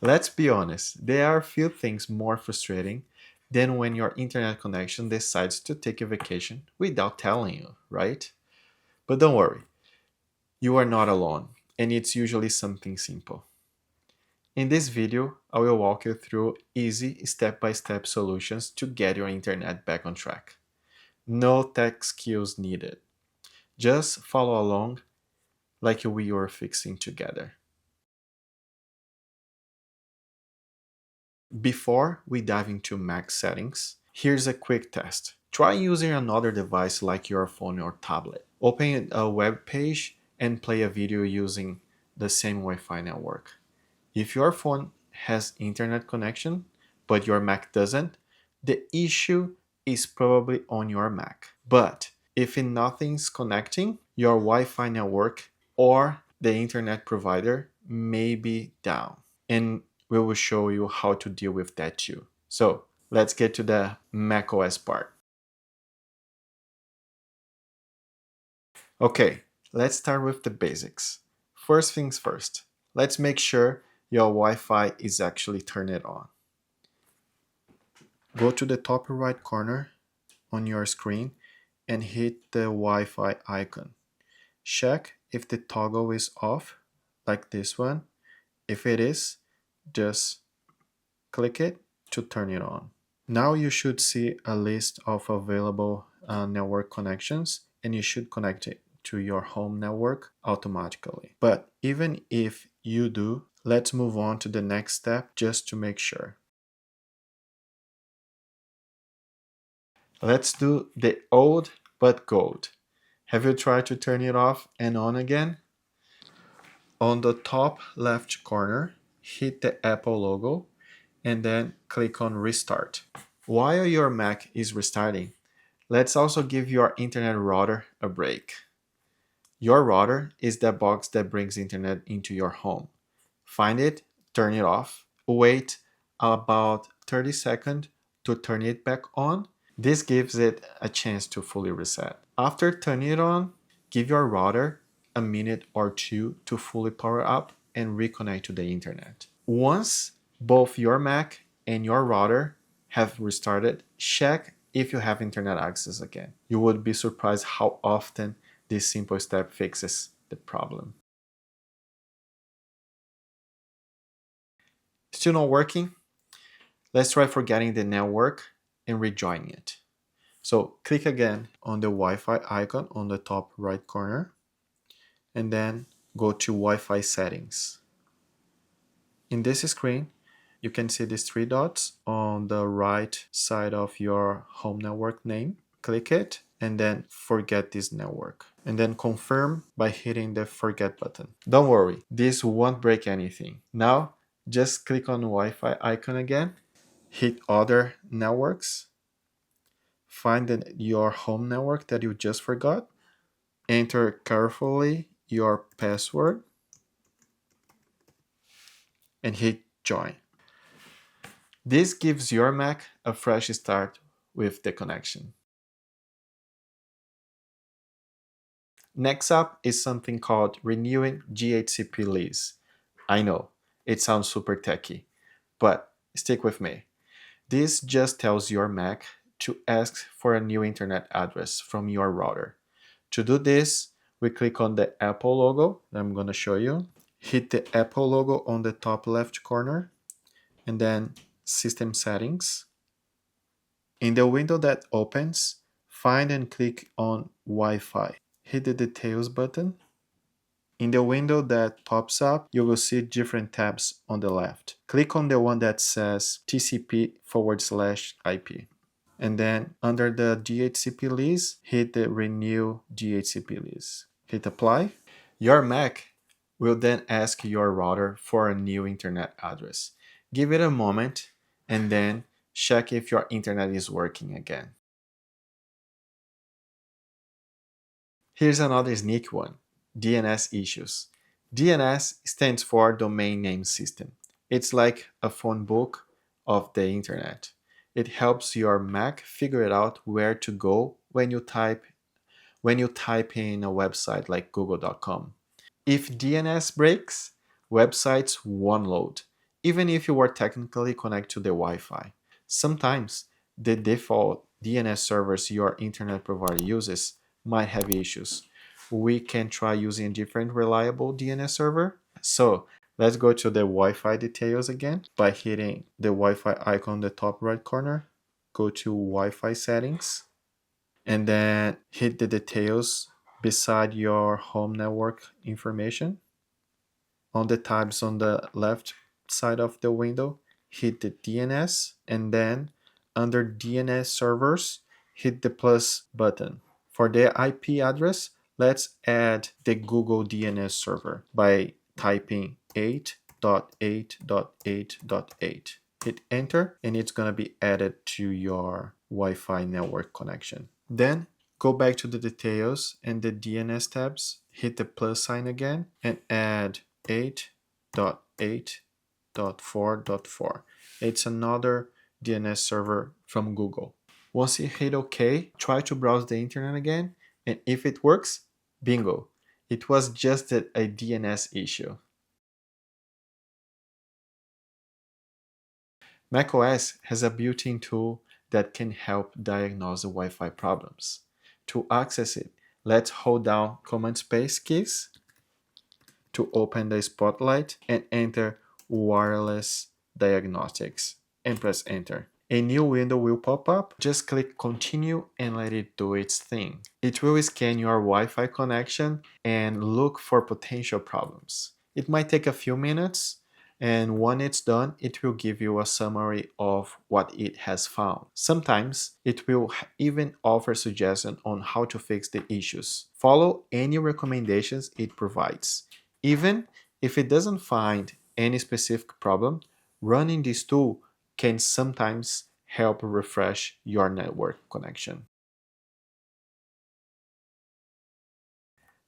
Let's be honest, there are few things more frustrating than when your internet connection decides to take a vacation without telling you, right? But don't worry, you are not alone, and it's usually something simple. In this video, I will walk you through easy step-by-step solutions to get your internet back on track. No tech skills needed. Just follow along like we were fixing together. Before we dive into Mac settings, here's a quick test. Try using another device like your phone or tablet. Open a web page and play a video using the same Wi-Fi network. If your phone has internet connection, but your Mac doesn't, the issue is probably on your Mac. But if nothing's connecting, your Wi-Fi network or the internet provider may be down. And we will show you how to deal with that too. So let's get to the macOS part. Okay, let's start with the basics. First things first, let's make sure your Wi-Fi is actually turned on. Go to the top right corner on your screen and hit the Wi-Fi icon. Check if the toggle is off, like this one. If it is, just click it to turn it on. Now you should see a list of available network connections, and you should connect it to your home network automatically. But even if you do, let's move on to the next step just to make sure. Let's do the old but gold. Have you tried to turn it off and on again? On the top left corner, hit the Apple logo and then click on Restart. While your Mac is restarting, let's also give your internet router a break. Your router is the box that brings internet into your home. Find it, turn it off, wait about 30 seconds to turn it back on. This gives it a chance to fully reset. After turning it on, give your router a minute or two to fully power up and reconnect to the internet. Once both your Mac and your router have restarted, check if you have internet access again. You would be surprised how often this simple step fixes the problem. Still not working? Let's try forgetting the network and rejoining it. So click again on the Wi-Fi icon on the top right corner and then go to Wi-Fi settings. In this screen, you can see these three dots on the right side of your home network name. Click it and then forget this network. And then confirm by hitting the forget button. Don't worry, this won't break anything. Now, just click on the Wi-Fi icon again, hit other networks, find your home network that you just forgot, enter carefully your password, and hit join. This gives your Mac a fresh start with the connection. Next up is something called renewing DHCP lease. I know, it sounds super techy, but stick with me. This just tells your Mac to ask for a new internet address from your router. To do this, we click on the Apple logo that I'm going to show you. Hit the Apple logo on the top left corner and then System Settings. In the window that opens, find and click on Wi-Fi. Hit the Details button. In the window that pops up, you will see different tabs on the left. Click on the one that says TCP/IP. And then under the DHCP lease, hit the Renew DHCP lease. Hit Apply. Your Mac will then ask your router for a new internet address. Give it a moment and then check if your internet is working again. Here's another sneaky one, DNS issues. DNS stands for Domain Name System. It's like a phone book of the internet. It helps your Mac figure out where to go when you type in a website like google.com. If DNS breaks, websites won't load even if you are technically connected to the Wi-Fi. Sometimes the default DNS servers your internet provider uses might have issues. We can try using a different reliable DNS server. So let's go to the Wi-Fi details again by hitting the Wi-Fi icon in the top right corner. Go to Wi-Fi settings and then hit the details beside your home network information. On the tabs on the left side of the window, hit the DNS, and then under DNS servers, hit the plus button. For the IP address, let's add the Google DNS server by typing 8.8.8.8. Hit enter, and it's going to be added to your Wi-Fi network connection. Then go back to the details and the DNS tabs, hit the plus sign again, and add 8.8.4.4. It's another DNS server from Google. Once you hit OK, try to browse the internet again, and if it works, bingo, it was just a DNS issue. macOS has a built-in tool that can help diagnose the Wi-Fi problems. To access it, let's hold down Command Space keys to open the spotlight and enter Wireless Diagnostics and press enter. A new window will pop up. Just click continue and let it do its thing. It will scan your Wi-Fi connection and look for potential problems. It might take a few minutes, and when it's done, it will give you a summary of what it has found. Sometimes it will even offer suggestions on how to fix the issues. Follow any recommendations it provides. Even if it doesn't find any specific problem, running this tool can sometimes help refresh your network connection.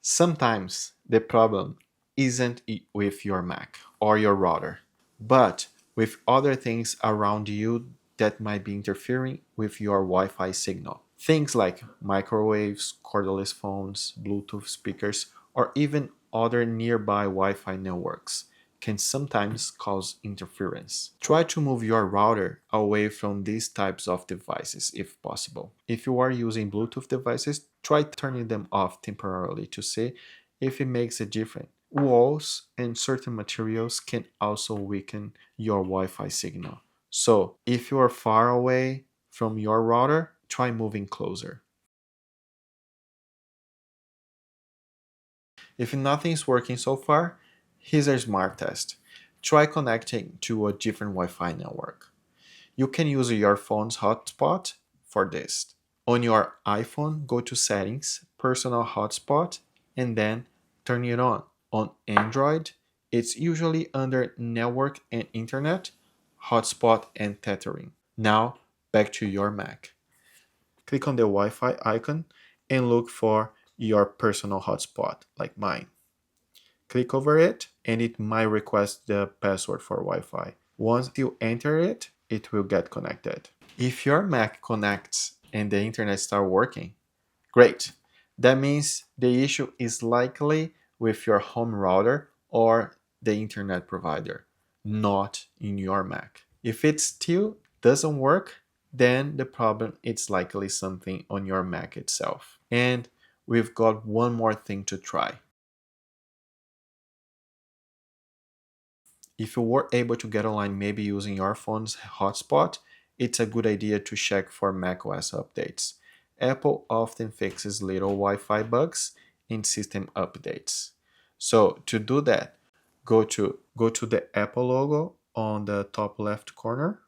Sometimes the problem isn't with your Mac or your router, but with other things around you that might be interfering with your Wi-Fi signal. Things like microwaves, cordless phones, Bluetooth speakers, or even other nearby Wi-Fi networks can sometimes cause interference. Try to move your router away from these types of devices if possible. If you are using Bluetooth devices, try turning them off temporarily to see if it makes a difference. Walls and certain materials can also weaken your Wi-Fi signal. So if you are far away from your router, try moving closer. If nothing is working so far, here's a smart test. Try connecting to a different Wi-Fi network. You can use your phone's hotspot for this. On your iPhone, go to Settings, Personal Hotspot, and then turn it on. On Android, it's usually under Network and Internet, Hotspot and Tethering. Now, back to your Mac. Click on the Wi-Fi icon and look for your personal hotspot, like mine. Click over it and it might request the password for Wi-Fi. Once you enter it, it will get connected. If your Mac connects and the internet starts working, great. That means the issue is likely with your home router or the internet provider, not in your Mac. If it still doesn't work, then the problem is likely something on your Mac itself. And we've got one more thing to try. If you were able to get online maybe using your phone's hotspot, it's a good idea to check for macOS updates. Apple often fixes little Wi-Fi bugs in system updates. So to do that, go to the Apple logo on the top left corner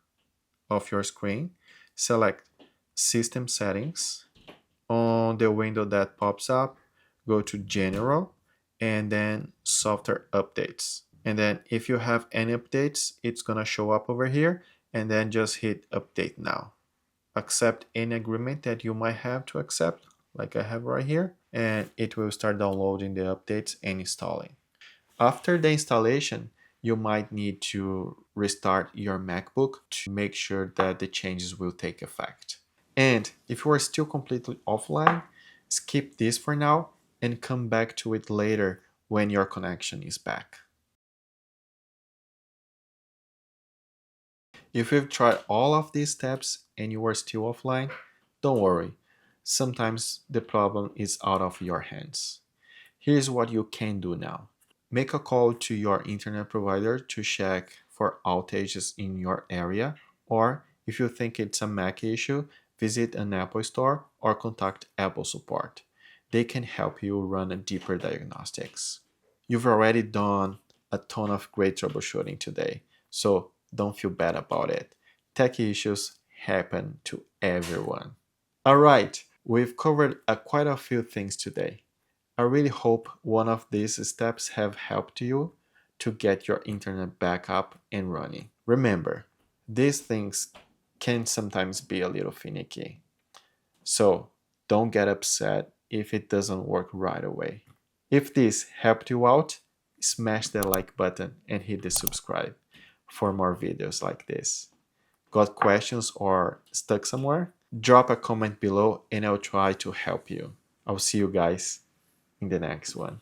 of your screen, select System Settings. On the window that pops up, go to General and then Software Updates. And then if you have any updates, it's gonna show up over here, and then just hit Update Now. Accept any agreement that you might have to accept, like I have right here, and it will start downloading the updates and installing. After the installation, you might need to restart your MacBook to make sure that the changes will take effect. And if you are still completely offline, skip this for now and come back to it later when your connection is back. If you've tried all of these steps and you are still offline, don't worry. Sometimes the problem is out of your hands. Here's what you can do now. Make a call to your internet provider to check for outages in your area, or if you think it's a Mac issue, visit an Apple store or contact Apple support. They can help you run a deeper diagnostics. You've already done a ton of great troubleshooting today, so don't feel bad about it. Tech issues happen to everyone. Alright, we've covered quite a few things today. I really hope one of these steps have helped you to get your internet back up and running. Remember, these things can sometimes be a little finicky, so don't get upset if it doesn't work right away. If this helped you out, smash that like button and hit the subscribe for more videos like this. Got questions or stuck somewhere? Drop a comment below and I'll try to help you. I'll see you guys in the next one.